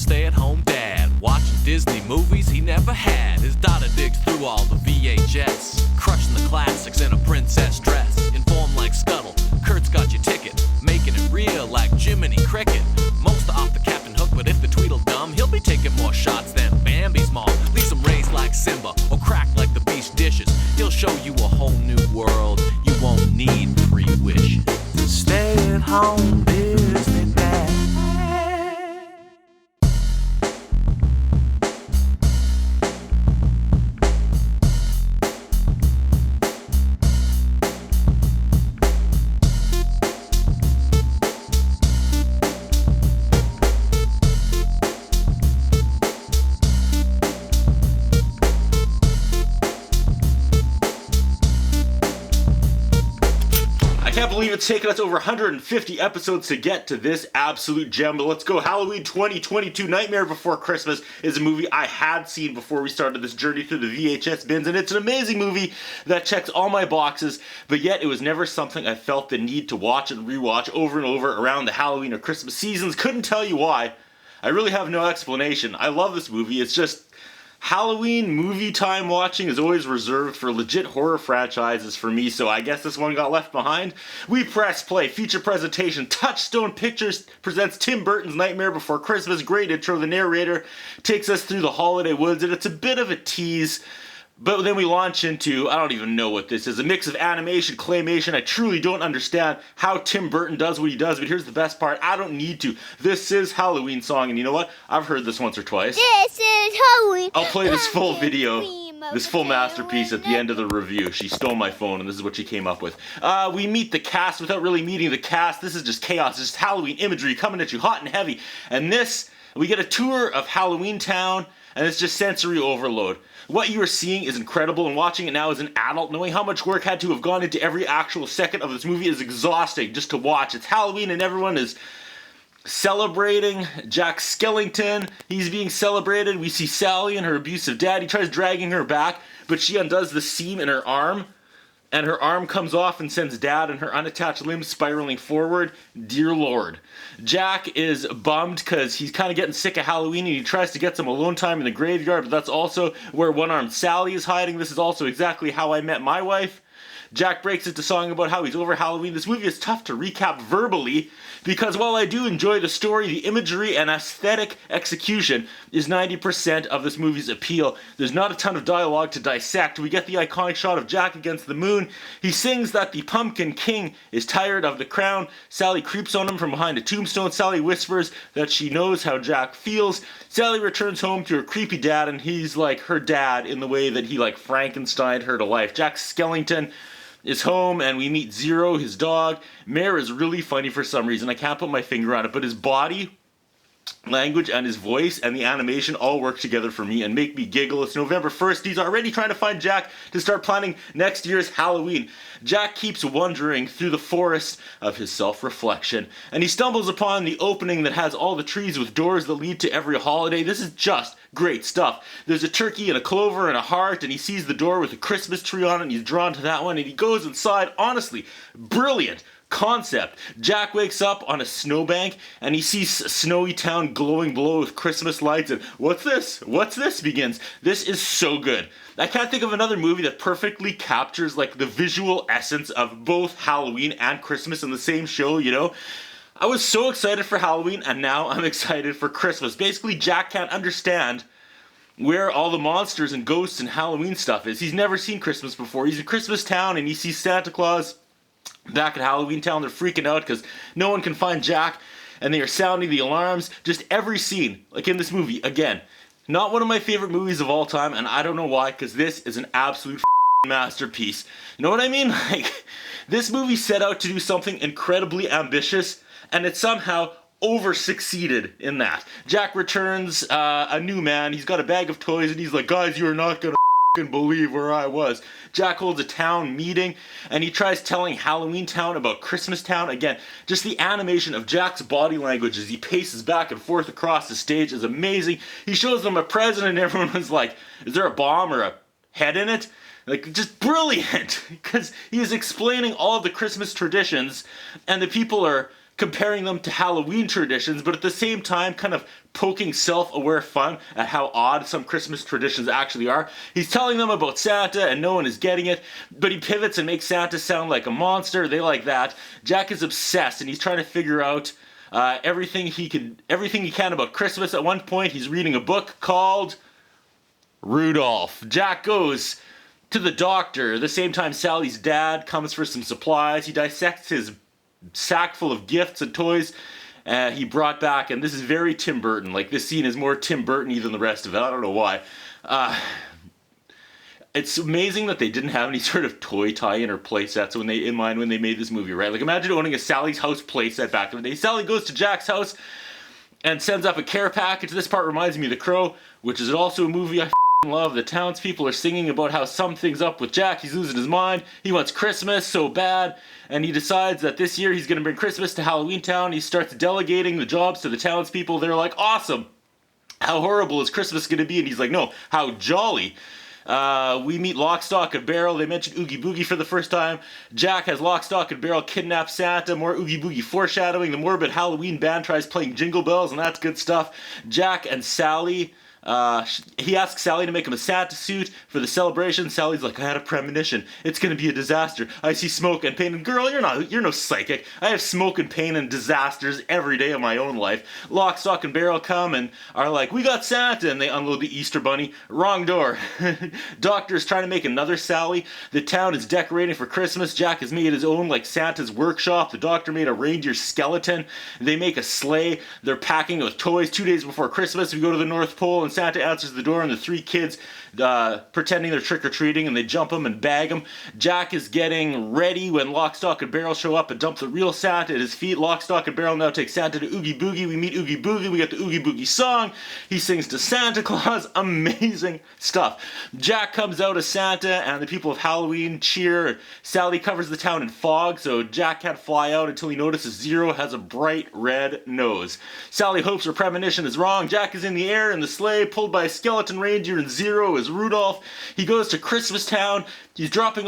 stay-at-home dad, watching Disney movies he never had. His daughter digs through all the VHS, crushing the classics in a princess dress. Informed like Scuttle, Kurt's got your ticket, making it real like Jiminy Cricket. Most are off the Captain Hook, but if the Tweedledum, he'll be taking more shots than Bambi's mom. Leave him raised like Simba, or cracked like the beast dishes. He'll show you a whole new world, you won't need pre-wishes. Stay-at-home Disney dad. I can't believe it's taken us over 150 episodes to get to this absolute gem, but let's go. Halloween 2022 Nightmare Before Christmas is a movie I had seen before we started this journey through the VHS bins, and it's an amazing movie that checks all my boxes, but yet it was never something I felt the need to watch and rewatch over and over around the Halloween or Christmas seasons. Couldn't tell you why. I really have no explanation. I love this movie. It's just Halloween movie time watching is always reserved for legit horror franchises for me, so I guess this one got left behind. We press play, feature presentation. Touchstone Pictures presents Tim Burton's Nightmare Before Christmas. Great intro. The narrator takes us through the holiday woods, and it's a bit of a tease. But then we launch into, I don't even know what this is, a mix of animation, claymation. I truly don't understand how Tim Burton does what he does, but here's the best part. I don't need to. This is Halloween song, and you know what? I've heard this once or twice. This is Halloween. I'll play this full video, this full masterpiece at the end of the review. She stole my phone, and this is what she came up with. We meet the cast without really meeting the cast. This is just chaos. It's just Halloween imagery coming at you hot and heavy. And this, we get a tour of Halloween Town, and it's just sensory overload. What you are seeing is incredible, and watching it now as an adult, knowing how much work had to have gone into every actual second of this movie is exhausting just to watch. It's Halloween and everyone is celebrating. Jack Skellington, he's being celebrated. We see Sally and her abusive dad. He tries dragging her back, but she undoes the seam in her arm, and her arm comes off and sends Dad and her unattached limbs spiraling forward. Dear Lord. Jack is bummed because he's kind of getting sick of Halloween, and he tries to get some alone time in the graveyard, but that's also where one-armed Sally is hiding. This is also exactly how I met my wife. Jack breaks into song about how he's over Halloween. This movie is tough to recap verbally because while I do enjoy the story, the imagery and aesthetic execution is 90% of this movie's appeal. There's not a ton of dialogue to dissect. We get the iconic shot of Jack against the moon. He sings that the Pumpkin King is tired of the crown. Sally creeps on him from behind a tombstone. Sally whispers that she knows how Jack feels. Sally returns home to her creepy dad, and he's like her dad in the way that he like Frankensteined her to life. Jack Skellington is home, and we meet Zero, his dog. Mayor is really funny for some reason. I can't put my finger on it, but his body language and his voice and the animation all work together for me and make me giggle. It's November 1st. He's already trying to find Jack to start planning next year's Halloween. Jack keeps wandering through the forest of his self-reflection, and he stumbles upon the opening that has all the trees with doors that lead to every holiday. This is just great stuff. There's a turkey and a clover and a heart, and he sees the door with a Christmas tree on it, and he's drawn to that one, and he goes inside. Honestly, brilliant concept. Jack wakes up on a snowbank and he sees a snowy town glowing below with Christmas lights, and what's this? What's this begins. This is so good. I can't think of another movie that perfectly captures like the visual essence of both Halloween and Christmas in the same show, you know? I was so excited for Halloween, and now I'm excited for Christmas. Basically, Jack can't understand where all the monsters and ghosts and Halloween stuff is. He's never seen Christmas before. He's in Christmas Town and he sees Santa Claus back at Halloween Town. They're freaking out because no one can find Jack, and they are sounding the alarms. Just every scene, like in this movie, again, not one of my favorite movies of all time, and I don't know why, because this is an absolute masterpiece. You know what I mean? Like, this movie set out to do something incredibly ambitious, and it somehow over-succeeded in that. Jack returns a new man. He's got a bag of toys, and he's like, guys, you are not gonna believe where I was. Jack holds a town meeting, and he tries telling Halloween Town about Christmas Town. Again, just the animation of Jack's body language as he paces back and forth across the stage is amazing. He shows them a present, and everyone was like, is there a bomb or a head in it? Like, just brilliant, because he is explaining all of the Christmas traditions, and the people are comparing them to Halloween traditions, but at the same time kind of poking self-aware fun at how odd some Christmas traditions actually are. He's telling them about Santa and no one is getting it, but he pivots and makes Santa sound like a monster. They like that. Jack is obsessed and he's trying to figure out everything he can about Christmas. At one point, he's reading a book called Rudolph. Jack goes to the doctor. At the same time, Sally's dad comes for some supplies. He dissects his sack full of gifts and toys he brought back, and this is very Tim Burton. Like, this scene is more Tim Burton-y than the rest of it. I don't know why. It's amazing that they didn't have any sort of toy tie-in or play sets when they made this movie, right? Like, imagine owning a Sally's House play set back in the day. Sally goes to Jack's house and sends up a care package. This part reminds me of The Crow, which is also a movie I love. The townspeople are singing about how something's up with Jack. He's losing his mind. He wants Christmas so bad, and he decides that this year he's going to bring Christmas to Halloween Town. He starts delegating the jobs to the townspeople. They're like, awesome. How horrible is Christmas going to be? And he's like, no, how jolly. We meet Lock, Stock, and Barrel. They mention Oogie Boogie for the first time. Jack has Lock, Stock, and Barrel kidnap Santa. More Oogie Boogie foreshadowing. The morbid Halloween band tries playing Jingle Bells, and that's good stuff. Jack and Sally... he asks Sally to make him a Santa suit for the celebration. Sally's like, I had a premonition. It's gonna be a disaster. I see smoke and pain. And girl, you're no psychic. I have smoke and pain and disasters every day of my own life. Lock, Stock, and Barrel come and are like, we got Santa, and they unload the Easter Bunny. Wrong door. Doctor's trying to make another Sally. The town is decorating for Christmas. Jack has made his own, like, Santa's workshop. The doctor made a reindeer skeleton. They make a sleigh. They're packing it with toys. 2 days before Christmas, we go to the North Pole, and Santa answers the door, and the three kids pretending they're trick-or-treating, and they jump him and bag him. Jack is getting ready when Lock, Stock, and Barrel show up and dump the real Santa at his feet. Lock, Stock, and Barrel now take Santa to Oogie Boogie. We meet Oogie Boogie. We get the Oogie Boogie song. He sings to Santa Claus. Amazing stuff. Jack comes out as Santa, and the people of Halloween cheer. Sally covers the town in fog, so Jack can't fly out until he notices Zero has a bright red nose. Sally hopes her premonition is wrong. Jack is in the air in the sleigh, pulled by a skeleton reindeer, and Zero is Rudolph. He goes to Christmas Town. He's dropping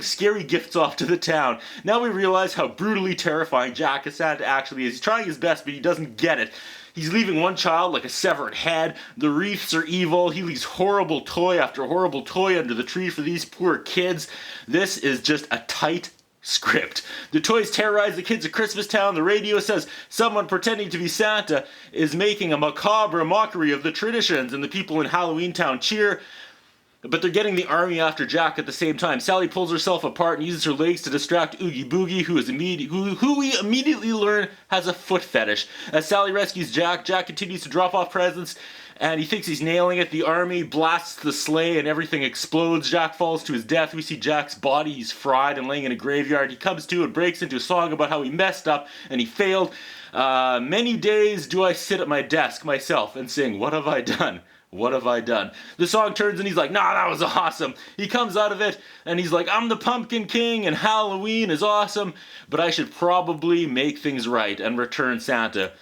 scary gifts off to the town. Now we realize how brutally terrifying Jack as Santa actually is. He's trying his best, but he doesn't get it. He's leaving one child like a severed head. The wreaths are evil. He leaves horrible toy after horrible toy under the tree for these poor kids. This is just a tight script. The toys terrorize the kids at Christmas Town. The radio says someone pretending to be Santa is making a macabre mockery of the traditions, and the people in Halloween Town cheer. But they're getting the army after Jack at the same time. Sally pulls herself apart and uses her legs to distract Oogie Boogie, who we immediately learn has a foot fetish. As Sally rescues Jack, Jack continues to drop off presents, and he thinks he's nailing it. The army blasts the sleigh and everything explodes. Jack falls to his death. We see Jack's body. He's fried and laying in a graveyard. He comes to and breaks into a song about how he messed up and he failed. Many days do I sit at my desk myself and sing, what have I done? What have I done? The song turns and he's like, nah, that was awesome. He comes out of it and he's like, I'm the Pumpkin King and Halloween is awesome, but I should probably make things right and return Santa.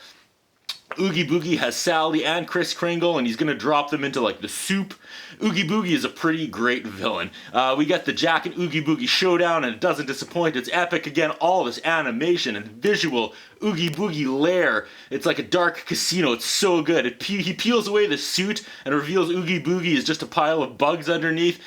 Oogie Boogie has Sally and Kris Kringle, and he's gonna drop them into like the soup. Oogie Boogie is a pretty great villain. We get the Jack and Oogie Boogie showdown, and it doesn't disappoint. It's epic again. All this animation and visual. Oogie Boogie lair. It's like a dark casino. It's so good. He peels away the suit and reveals Oogie Boogie is just a pile of bugs underneath.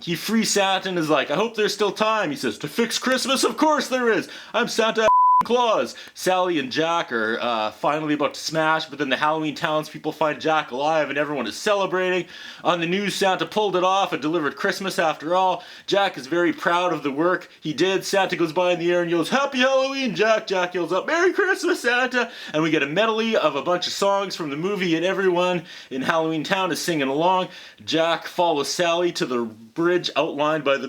He frees Santa and is like, I hope there's still time. He says, to fix Christmas? Of course there is. I'm Santa Claus. Sally and Jack are finally about to smash, but then the Halloween townspeople find Jack alive and everyone is celebrating. On the news, Santa pulled it off and delivered Christmas after all. Jack is very proud of the work he did. Santa goes by in the air and yells, Happy Halloween, Jack! Jack yells out, Merry Christmas, Santa! And we get a medley of a bunch of songs from the movie, and everyone in Halloween Town is singing along. Jack follows Sally to the ridge outlined by the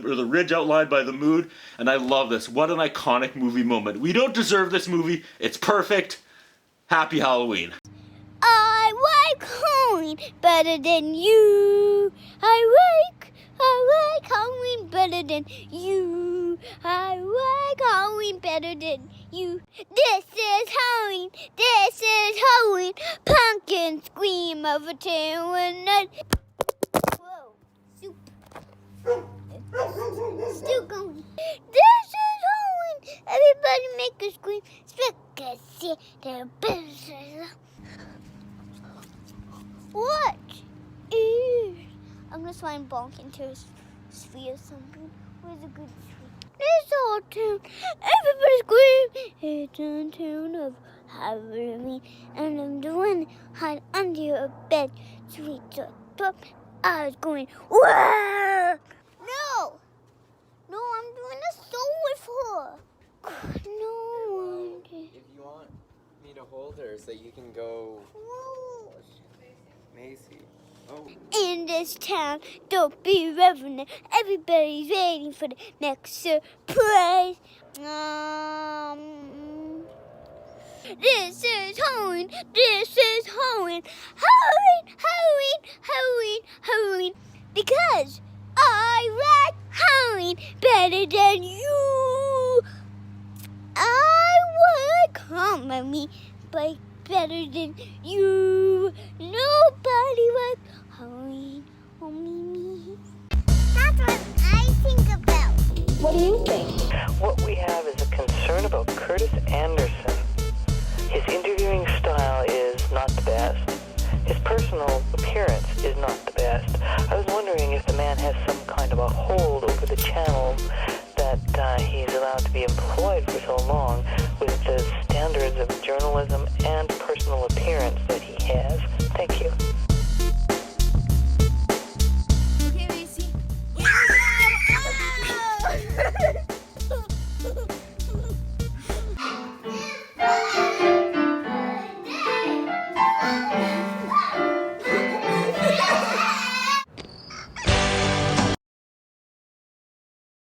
mood, and I love this. What an iconic movie moment. We don't deserve this movie. It's perfect. Happy Halloween. I like Halloween better than you. I like Halloween better than you. I like Halloween better than you. This is Halloween. This is Halloween. Pumpkin scream of a tail and night. Whoa, soup. Still going. This is Halloween. Everybody make see the business. What is? I'm gonna try and bonk into a tree or something. Where's a good tree? This old town, everybody's screaming. It's a town of Halloween, and I'm the one hide under a bed. Sweet top, I was going, wah! No, I'm doing a soul with her. No one. If you want me to hold her so you can go, Macy. Oh. In this town, don't be reverent. Everybody's waiting for the next surprise. This is Halloween. This is Halloween. Halloween. Because I like Halloween better than you. I would Halloween better than you. Nobody would Halloween, only me. That's what I think about. What do you think? What we have is a concern about Curtis Anderson. His interviewing style is not the best. His personal appearance is not the best. I was wondering if the man has some kind of a hold over the channel